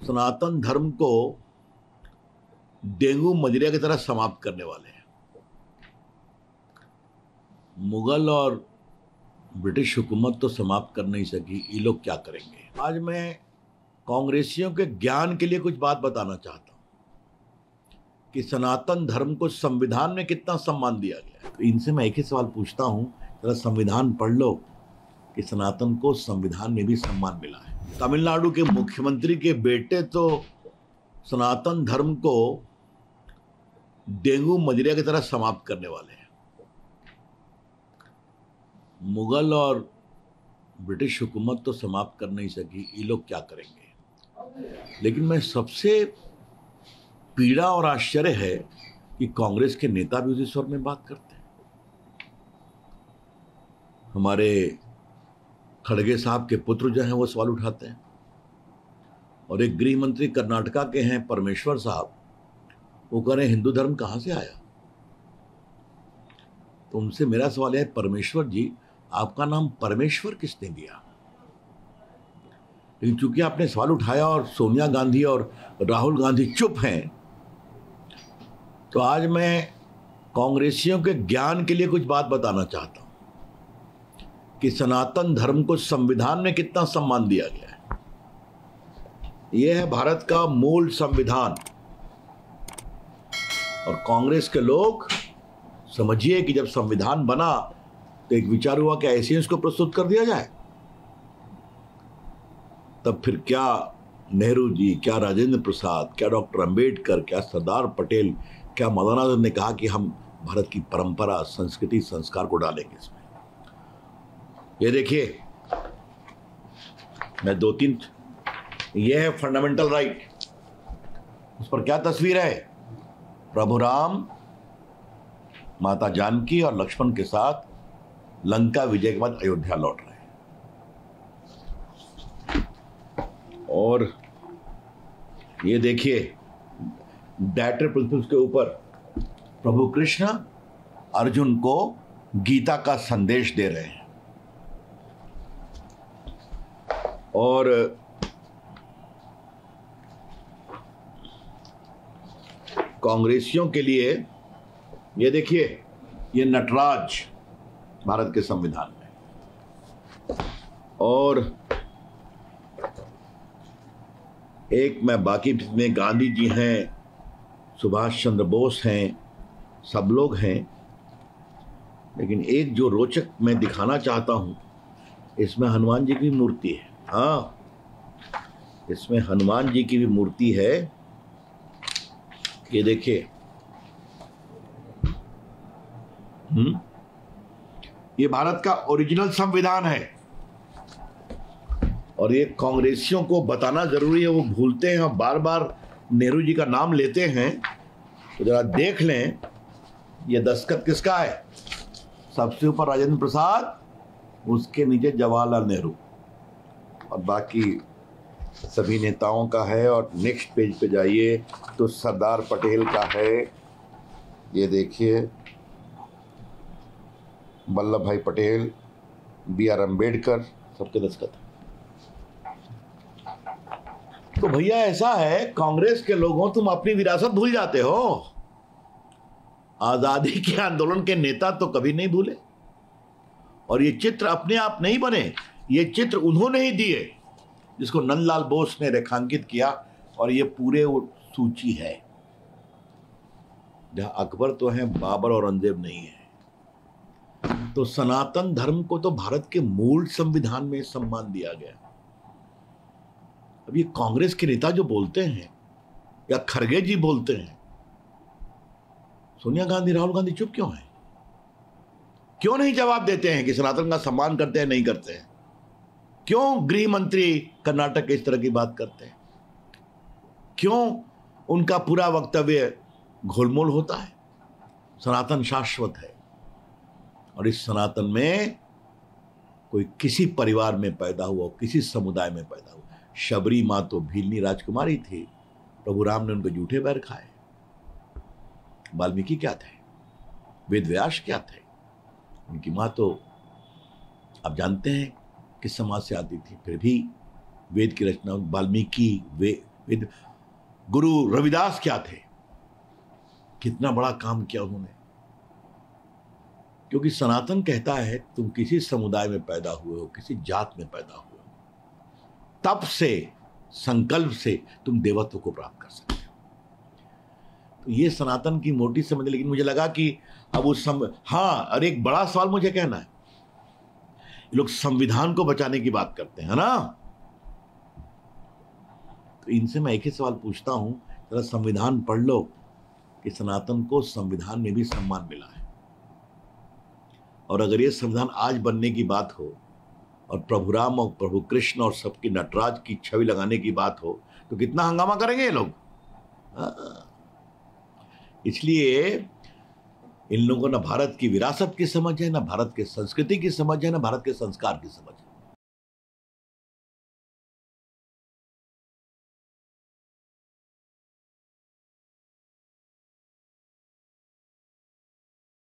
सनातन धर्म को dengue malaria की तरह समाप्त करने वाले हैं। मुगल और ब्रिटिश हुकूमत तो समाप्त कर नहीं सकी, ये लोग क्या करेंगे। आज मैं कांग्रेसियों के ज्ञान के लिए कुछ बात बताना चाहता हूं कि सनातन धर्म को संविधान में कितना सम्मान दिया गया है। तो इनसे मैं एक ही सवाल पूछता हूं, जरा संविधान पढ़ लो कि सनातन को संविधान में भी सम्मान मिला है। तमिलनाडु के मुख्यमंत्री के बेटे तो सनातन धर्म को डेंगू मलेरिया की तरह समाप्त करने वाले हैं। मुगल और ब्रिटिश हुकूमत तो समाप्त कर नहीं सकी, ये लोग क्या करेंगे। लेकिन मैं सबसे पीड़ा और आश्चर्य है कि कांग्रेस के नेता भी उसी स्वर में बात करते हैं। हमारे खड़गे साहब के पुत्र जो हैं वो सवाल उठाते हैं, और एक गृह मंत्री कर्नाटका के हैं परमेश्वर साहब, वो कह रहे हैं हिंदू धर्म कहां से आया। तो उनसे मेरा सवाल है, परमेश्वर जी आपका नाम परमेश्वर किसने दिया। लेकिन चूंकि आपने सवाल उठाया और सोनिया गांधी और राहुल गांधी चुप हैं, तो आज मैं कांग्रेसियों के ज्ञान के लिए कुछ बात बताना चाहता हूं कि सनातन धर्म को संविधान में कितना सम्मान दिया गया है। यह है भारत का मूल संविधान, और कांग्रेस के लोग समझिए कि जब संविधान बना तो एक विचार हुआ कि ऐसे ही उसको प्रस्तुत कर दिया जाए। तब फिर क्या नेहरू जी, क्या राजेंद्र प्रसाद, क्या डॉक्टर अंबेडकर, क्या सरदार पटेल, क्या मौलाना आजाद ने कहा कि हम भारत की परंपरा, संस्कृति, संस्कार को डालेंगे इसमें। ये देखिए, मैं दो तीन, ये है फंडामेंटल राइट, उस पर क्या तस्वीर है, प्रभु राम, माता जानकी और लक्ष्मण के साथ लंका विजय के बाद अयोध्या लौट रहे हैं। और ये देखिए, डायरेक्टर प्रिंसिपल्स के ऊपर प्रभु कृष्ण अर्जुन को गीता का संदेश दे रहे हैं। और कांग्रेसियों के लिए ये देखिए, ये नटराज भारत के संविधान में, और एक मैं बाकी में गांधी जी हैं, सुभाष चंद्र बोस हैं, सब लोग हैं। लेकिन एक जो रोचक मैं दिखाना चाहता हूं, इसमें हनुमान जी की मूर्ति है। हाँ, इसमें हनुमान जी की भी मूर्ति है। ये देखिए, ये भारत का ओरिजिनल संविधान है, और ये कांग्रेसियों को बताना जरूरी है। वो भूलते हैं और बार बार नेहरू जी का नाम लेते हैं। तो जरा देख लें, ये दस्तखत किसका है। सबसे ऊपर राजेंद्र प्रसाद, उसके नीचे जवाहरलाल नेहरू, और बाकी सभी नेताओं का है। और नेक्स्ट पेज पे जाइए तो सरदार पटेल का है। ये देखिए, वल्लभ भाई पटेल, बी.आर. अम्बेडकर, सबके दस्तखत है। तो भैया ऐसा है, कांग्रेस के लोगों, तुम अपनी विरासत भूल जाते हो। आजादी के आंदोलन के नेता तो कभी नहीं भूले, और ये चित्र अपने आप नहीं बने, ये चित्र उन्होंने ही दिए, जिसको नंदलाल बोस ने रेखांकित किया। और ये पूरे वो सूची है, जहां अकबर तो है, बाबर और औरंगजेब नहीं है। तो सनातन धर्म को तो भारत के मूल संविधान में सम्मान दिया गया। अब ये कांग्रेस के नेता जो बोलते हैं, या खड़गे जी बोलते हैं, सोनिया गांधी, राहुल गांधी चुप क्यों हैं? क्यों नहीं जवाब देते हैं कि सनातन का सम्मान करते हैं, नहीं करते हैं? क्यों गृह मंत्री कर्नाटक इस तरह की बात करते हैं? क्यों उनका पूरा वक्तव्य घोलमोल होता है? सनातन शाश्वत है, और इस सनातन में कोई किसी परिवार में पैदा हुआ, किसी समुदाय में पैदा हुआ। शबरी माँ तो भीलनी राजकुमारी थी, प्रभु राम ने उनके जूठे पैर खाए। वाल्मीकि क्या थे, वेद व्यास क्या थे, उनकी माँ तो आप जानते हैं किस समाज से आती थी, फिर भी वेद की रचना वाल्मीकि गुरु रविदास क्या थे, कितना बड़ा काम किया उन्होंने। क्योंकि सनातन कहता है तुम किसी समुदाय में पैदा हुए हो, किसी जात में पैदा हुए हो, तप से, संकल्प से तुम देवत्व को प्राप्त कर सकते हो। तो ये सनातन की मोटी समझ। लेकिन मुझे लगा कि अब उस हाँ, और एक बड़ा सवाल मुझे कहना है, लोग संविधान को बचाने की बात करते हैं ना, तो इनसे मैं एक ही सवाल पूछता हूं, जरा संविधान पढ़ लो कि सनातन को संविधान में भी सम्मान मिला है। और अगर ये संविधान आज बनने की बात हो और प्रभु राम और प्रभु कृष्ण और सबकी नटराज की छवि लगाने की बात हो, तो कितना हंगामा करेंगे ये लोग। इसलिए इन लोगों को ना भारत की विरासत की समझ है, ना भारत के संस्कृति की समझ है, ना भारत के संस्कार की समझ है।